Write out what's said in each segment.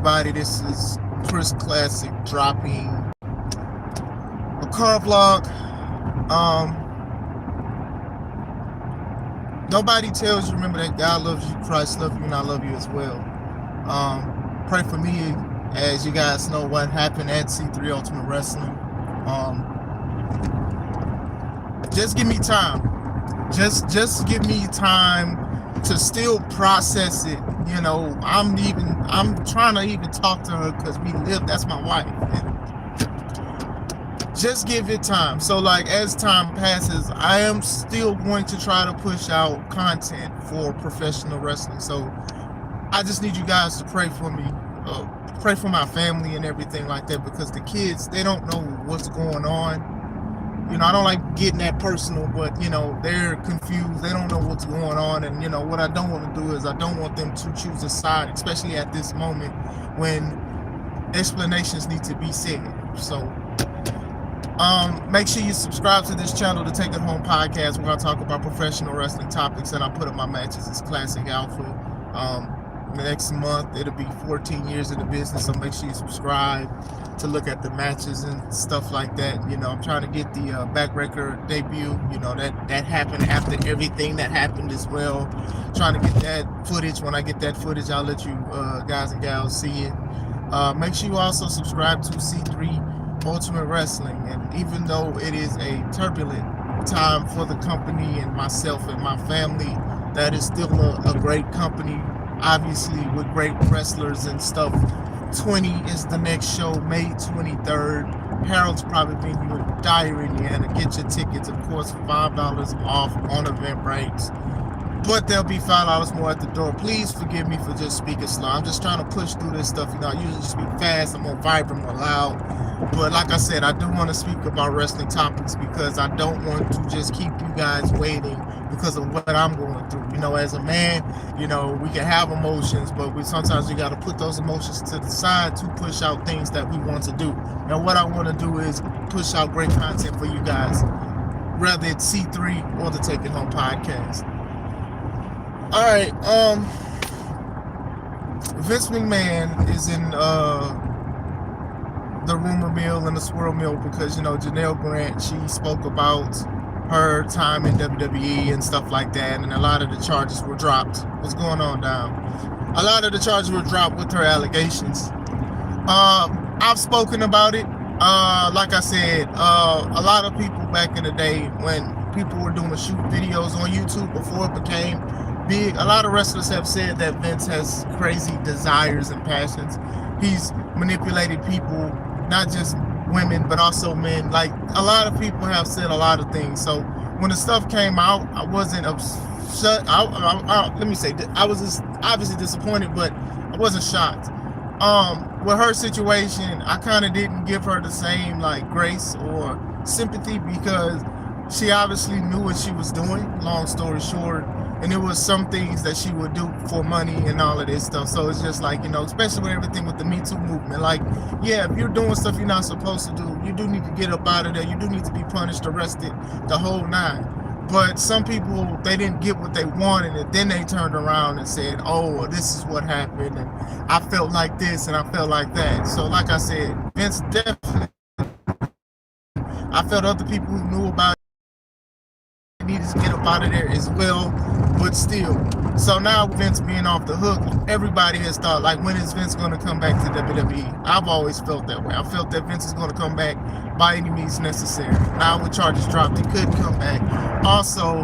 everybody? This is Chris Classic dropping a car vlog. Nobody tells you, remember that God loves you, Christ loves you, and I love you as well. Pray for me, as you guys know what happened at C3 Ultimate Wrestling. Just give me time. Just give me time to still process it. You know, I'm trying to even talk to her because we live, that's my wife. Just give it time. So like as time passes, I am still going to try to push out content for professional wrestling. So I just need you guys to pray for me, pray for my family and everything like that, because the kids, they don't know what's going on. You know, I don't like getting that personal, but, you know, they're confused. They don't know what's going on. And, you know, what I don't want to do is I don't want them to choose a side, especially at this moment when explanations need to be said. So, make sure you subscribe to this channel, the Take It Home podcast, where I talk about professional wrestling topics and I put up my matches as Classic Alpha. Next month, it'll be 14 years in the business, so make sure you subscribe to look at the matches and stuff like that. You know, I'm trying to get the backbreaker debut. You know, that happened after everything that happened as well. Trying to get that footage. When I get that footage, I'll let you guys and gals see it. Make sure you also subscribe to C3 Ultimate Wrestling. And even though it is a turbulent time for the company and myself and my family, that is still a great company. Obviously, with great wrestlers and stuff. 20 is the next show, May 23rd. Harold's probably being you in Dyer, Indiana. Get your tickets, of course, $5 off on Eventbrite. But there'll be $5 more at the door. Please forgive me for just speaking slow. I'm just trying to push through this stuff. You know, I usually speak fast, I'm more vibrant, more loud. But like I said, I do want to speak about wrestling topics because I don't want to just keep you guys waiting because of what I'm going through. You know, as a man, you know, we can have emotions, but sometimes we got to put those emotions to the side to push out things that we want to do. And what I want to do is push out great content for you guys, whether it's C3 or the Take It Home podcast. All right, Vince McMahon is in the rumor mill and the swirl mill because, you know, Janelle Grant, she spoke about her time in WWE and stuff like that, and a lot of the charges were dropped. What's going on, Dom? A lot of the charges were dropped with her allegations. I've spoken about it. Like I said, a lot of people back in the day when people were doing shoot videos on YouTube before it became big, a lot of wrestlers have said that Vince has crazy desires and passions. He's manipulated people, not just women, but also men. Like, a lot of people have said a lot of things. So when the stuff came out, I wasn't upset. Let me say, I was just obviously disappointed, but I wasn't shocked. With her situation, I kind of didn't give her the same, like, grace or sympathy because she obviously knew what she was doing, long story short. And it was some things that she would do for money and all of this stuff. So it's just like, you know, especially with everything with the Me Too movement. Like, yeah, if you're doing stuff you're not supposed to do, you do need to get up out of there. You do need to be punished, arrested, the whole nine. But some people, they didn't get what they wanted, and then they turned around and said, oh, this is what happened, and I felt like this and I felt like that. So like I said, Vince definitely, I felt other people who knew about it needed to get up out of there as well. But still, so now Vince being off the hook, everybody has thought, like, when is Vince going to come back to WWE? I've always felt that way. I felt that Vince is going to come back by any means necessary. Now with charges dropped, he could come back. Also,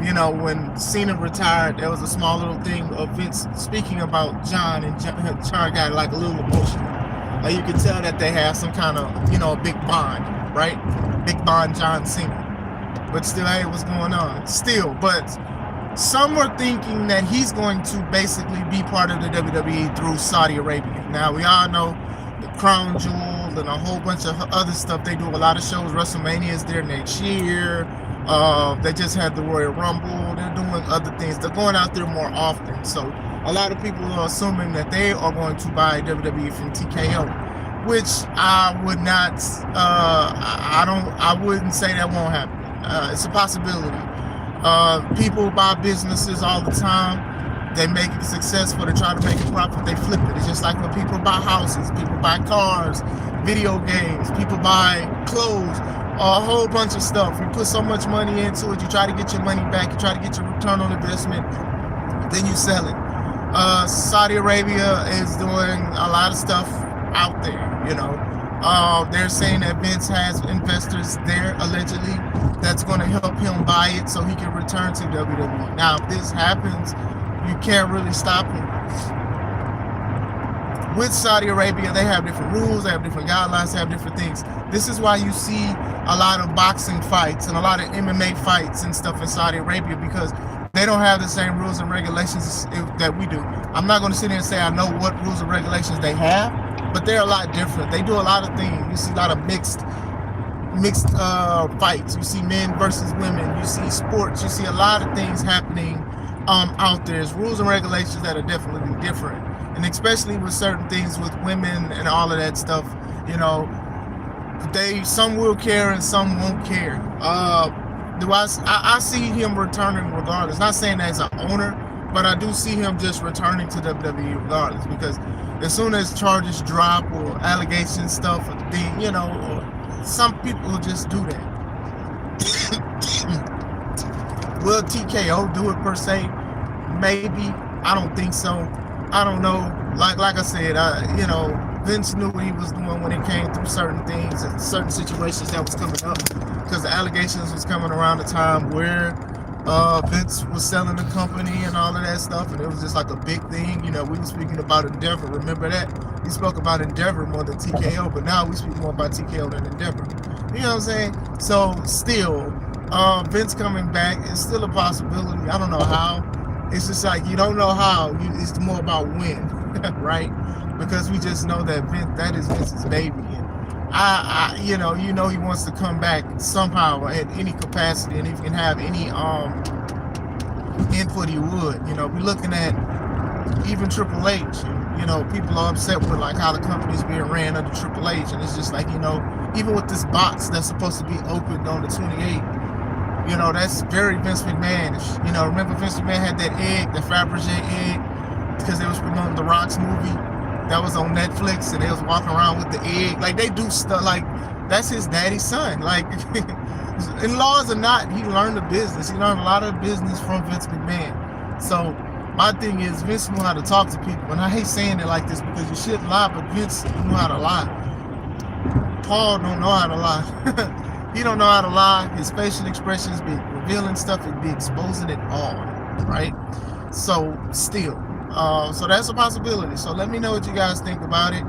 you know, when Cena retired, there was a small little thing of Vince speaking about John, and John got like a little emotional. Like, you can tell that they have some kind of, you know, a big bond, right? Big bond, John Cena. But still, hey, what's going on? Still, but some were thinking that he's going to basically be part of the WWE through Saudi Arabia. Now, we all know the Crown Jewel and a whole bunch of other stuff. They do a lot of shows. WrestleMania is there next year. They just had the Royal Rumble. They're doing other things. They're going out there more often. So a lot of people are assuming that they are going to buy WWE from TKO, which I would not, I wouldn't say that won't happen. It's a possibility. People buy businesses all the time. They make it successful. They try to make a profit. They flip it. It's just like when people buy houses, people buy cars, video games, people buy clothes, a whole bunch of stuff. You put so much money into it, you try to get your money back, you try to get your return on investment, then you sell it. Saudi Arabia is doing a lot of stuff out there, you know. They're saying that Vince has investors there, allegedly, that's going to help him buy it so he can return to WWE. Now, if this happens, you can't really stop him. With Saudi Arabia, they have different rules, they have different guidelines, they have different things. This is why you see a lot of boxing fights and a lot of MMA fights and stuff in Saudi Arabia, because they don't have the same rules and regulations that we do. I'm not going to sit here and say I know what rules and regulations they have, but they're a lot different. They do a lot of things. You see a lot of mixed fights. You see men versus women. You see sports. You see a lot of things happening out there. There's rules and regulations that are definitely different, and especially with certain things with women and all of that stuff. You know, some will care and some won't care. I see him returning regardless. Not saying that as an owner, but I do see him just returning to WWE regardless, because as soon as charges drop or allegations stuff, you know, some people will just do that. Will TKO do it per se? Maybe. I don't think so. I don't know. Like I said, you know, Vince knew what he was doing when it came through certain things and certain situations that was coming up, because the allegations was coming around the time where Vince was selling the company and all of that stuff, and it was just like a big thing. You know, we were speaking about Endeavor. Remember that? We spoke about Endeavor more than TKO, but now we speak more about TKO than Endeavor. You know what I'm saying? So still, Vince coming back is still a possibility. I don't know how. It's just like you don't know how. It's more about when, right? Because we just know that that is Vince's baby. And you know he wants to come back somehow at any capacity, and if he can have any input, he would. You know, we're looking at even Triple H. You know, people are upset with like how the company's being ran under Triple H, and it's just like, you know, even with this box that's supposed to be opened on the 28th. You know, that's very Vince McMahon-ish. You know, remember Vince McMahon had that egg, the Fabergé egg, because they was promoting The Rock's movie that was on Netflix, and they was walking around with the egg. Like, they do stuff like that's his daddy's son. Like, in-laws or not, he learned the business. He learned a lot of business from Vince McMahon. So my thing is, Vince knew how to talk to people, and I hate saying it like this because you shouldn't lie, but Vince knew how to lie. Paul don't know how to lie. He don't know how to lie. His facial expressions be revealing stuff and be exposing it all, right? So still, so that's a possibility. So let me know what you guys think about it.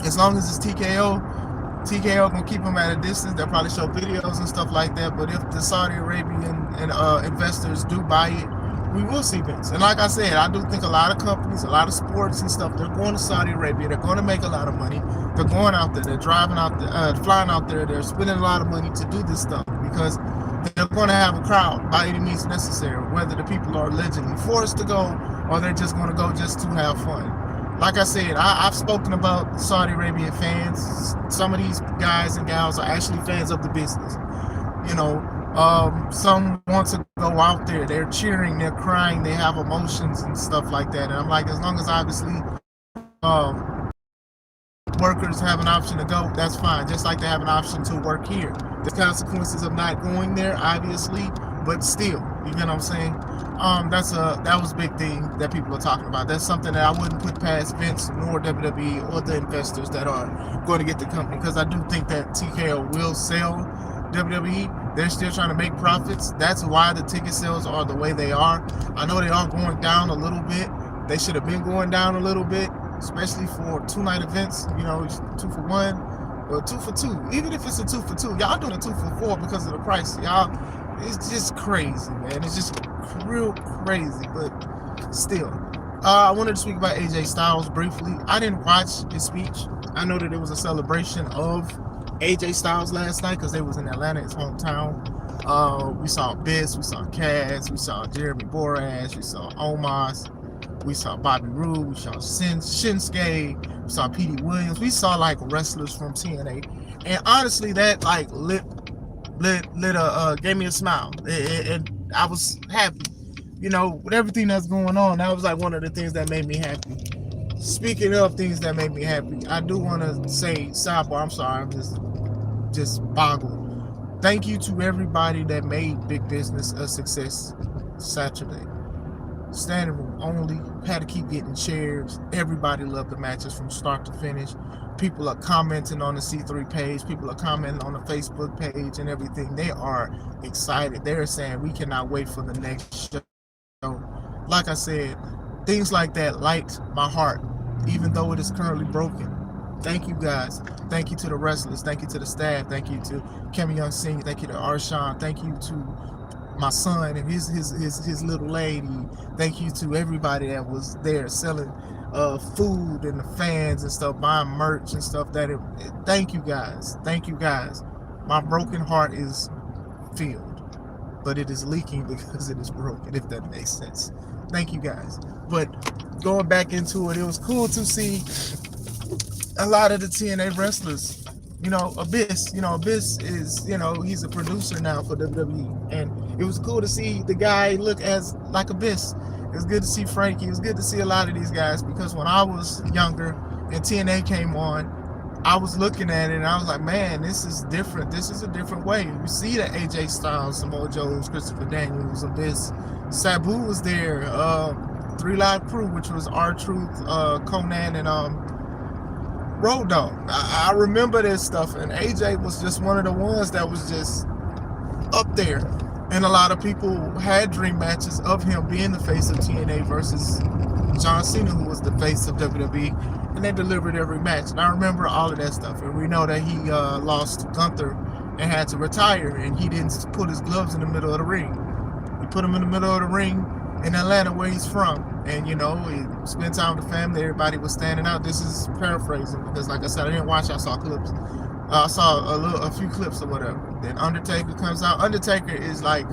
As long as it's TKO gonna keep him at a distance. They'll probably show videos and stuff like that. But if the Saudi Arabian and investors do buy it, we will see Vince. And like I said, I do think a lot of companies, a lot of sports and stuff, they're going to Saudi Arabia. They're going to make a lot of money. They're going out there. They're driving out there, flying out there. They're spending a lot of money to do this stuff because they're going to have a crowd by any means necessary, whether the people are allegedly forced to go or they're just going to go just to have fun. Like I said, I've spoken about Saudi Arabian fans. Some of these guys and gals are actually fans of the business. You know, some want to go out there. They're cheering, they're crying, they have emotions and stuff like that. And I'm like, as long as obviously workers have an option to go, that's fine. Just like they have an option to work here. The consequences of not going there, obviously, but still, you know what I'm saying? That was a big thing that people are talking about. That's something that I wouldn't put past Vince nor WWE or the investors that are going to get the company, because I do think that TKO will sell WWE. They're still trying to make profits. That's why the ticket sales are the way they are. I know they are going down a little bit. They should have been going down a little bit, especially for 2-night events, you know, 2 for 1 or 2 for 2. Even if it's a 2 for 2, y'all doing a 2 for 4 because of the price. Y'all, it's just crazy, man. It's just real crazy, but still. I wanted to speak about AJ Styles briefly. I didn't watch his speech. I know that it was a celebration of AJ Styles last night because they was in Atlanta, his hometown. We saw Biz, we saw Kaz, we saw Jeremy Borash, we saw Omos, we saw Bobby Roode, we saw Shinsuke, we saw Petey Williams. We saw like wrestlers from TNA, and honestly, that like gave me a smile, and I was happy. you know, with everything that's going on, that was like one of the things that made me happy. Speaking of things that made me happy, I do want to say, sidebar, I'm sorry, I'm just boggled. Thank you to everybody that made Big Business a success Saturday. Standing room only, had to keep getting chairs. Everybody loved the matches from start to finish. People are commenting on the C3 page. People are commenting on the Facebook page and everything. They are excited. They're saying we cannot wait for the next show. Like I said, things like that light my heart, even though it is currently broken. Thank you guys. Thank you to the wrestlers. Thank you to the staff. Thank you to Kemi Young Senior. Thank you to Arshawn. Thank you to my son and his little lady. Thank you to everybody that was there selling food and the fans and stuff, buying merch and stuff. Thank you guys. Thank you guys. My broken heart is filled, but it is leaking because it is broken, if that makes sense. Thank you guys. But going back into it, it was cool to see a lot of the TNA wrestlers. You know, Abyss is, you know, he's a producer now for WWE, and it was cool to see the guy look like Abyss. It was good to see Frankie. It was good to see a lot of these guys, because when I was younger and TNA came on, I was looking at it and I was like, man, this is different. This is a different way. You see the AJ Styles, Samoa Joes, Christopher Daniels, Abyss, Sabu was there, 3 Live Crew, which was R-Truth, Conan, and Road Dogg. I remember this stuff, and AJ was just one of the ones that was just up there. And a lot of people had dream matches of him being the face of TNA versus John Cena, who was the face of WWE, and they delivered every match. And I remember all of that stuff. And we know that he lost Gunther and had to retire, and he didn't put his gloves in the middle of the ring. He put them in the middle of the ring in Atlanta, where he's from. And, you know, he spent time with the family. Everybody was standing out. This is paraphrasing because, like I said, I didn't watch. I saw clips. I saw a few clips or whatever. Then Undertaker comes out. Undertaker is like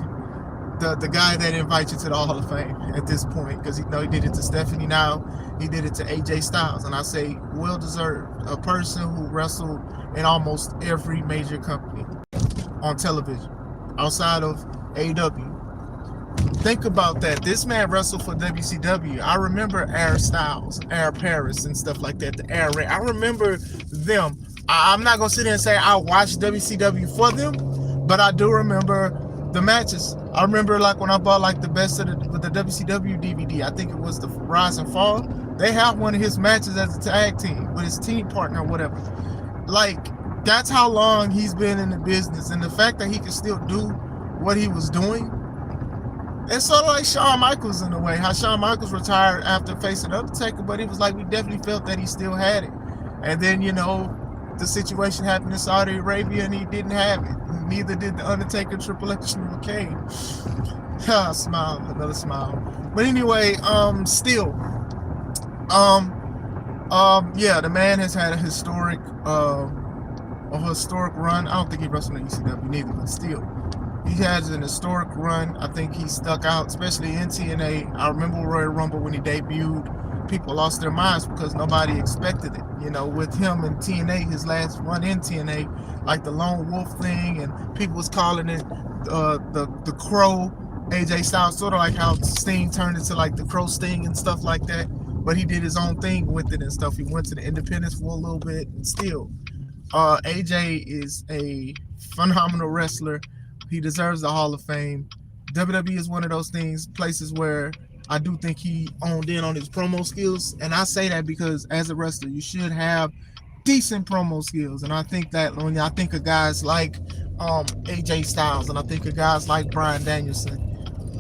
the guy that invites you to the Hall of Fame at this point, because he did it to Stephanie. Now he did it to AJ Styles, and I say well deserved. A person who wrestled in almost every major company on television outside of AEW. Think about that. This man wrestled for WCW. I remember Air Styles, Air Paris, and stuff like that. The Air Ray. I remember them. I'm not gonna sit there and say I watched WCW for them, but I do remember the matches. I remember like when I bought like the best of the WCW DVD. I think it was the Rise and Fall. They have one of his matches as a tag team with his team partner or whatever. Like, that's how long he's been in the business, and the fact that he can still do what he was doing. It's sort of like Shawn Michaels in a way, how Shawn Michaels retired after facing Undertaker, but it was like we definitely felt that he still had it. And then, you know, the situation happened in Saudi Arabia and he didn't have it. Neither did the Undertaker, Triple H, and McCain. Smile, another smile. But anyway, yeah, the man has had a historic run. I don't think he wrestled in ECW neither, but still. He has an historic run. I think he stuck out, especially in TNA. I remember Royal Rumble when he debuted. People lost their minds because nobody expected it. You know, with him in TNA, his last run in TNA, like the Lone Wolf thing, and people was calling it the Crow AJ Styles, sort of like how Sting turned into like the Crow Sting and stuff like that. But he did his own thing with it and stuff. He went to the independents for a little bit, and still, AJ is a phenomenal wrestler. He deserves the Hall of Fame. WWE is one of those places where I do think he honed in on his promo skills. And I say that because as a wrestler, you should have decent promo skills. And I think that when I think of guys like AJ Styles, and I think of guys like Bryan Danielson,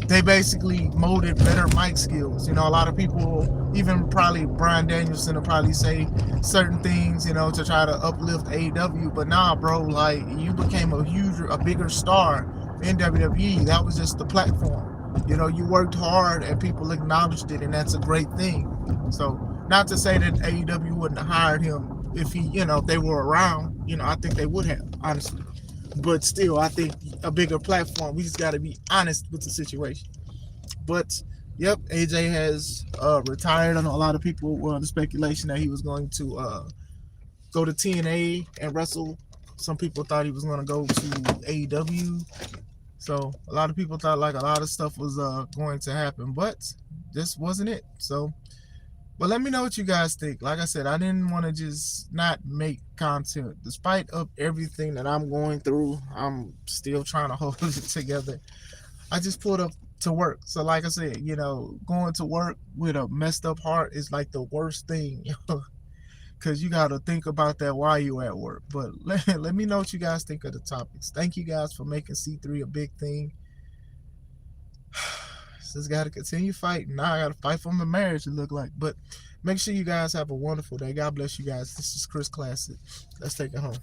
they basically molded better mic skills. You know, a lot of people, even probably Bryan Danielson, will probably say certain things, you know, to try to uplift AEW. But nah, bro, like, you became a bigger star in WWE. That was just the platform. You know, you worked hard and people acknowledged it, and that's a great thing. So, not to say that AEW wouldn't have hired him if he, you know, if they were around. You know, I think they would have, honestly. But still, I think a bigger platform. We just got to be honest with the situation. But, yep, AJ has retired. I know a lot of people were on the speculation that he was going to go to TNA and wrestle. Some people thought he was going to go to AEW. So a lot of people thought like a lot of stuff was going to happen, but this wasn't it. So, but let me know what you guys think. Like I said, I didn't want to just not make content. Despite of everything that I'm going through, I'm still trying to hold it together. I just pulled up to work. So like I said, you know, going to work with a messed up heart is like the worst thing. Because you got to think about that while you're at work. But let me know what you guys think of the topics. Thank you guys for making C3 a big thing. Just got to continue fighting. Now I got to fight for my marriage, it look like. But make sure you guys have a wonderful day. God bless you guys. This is Chris Classic. Let's take it home.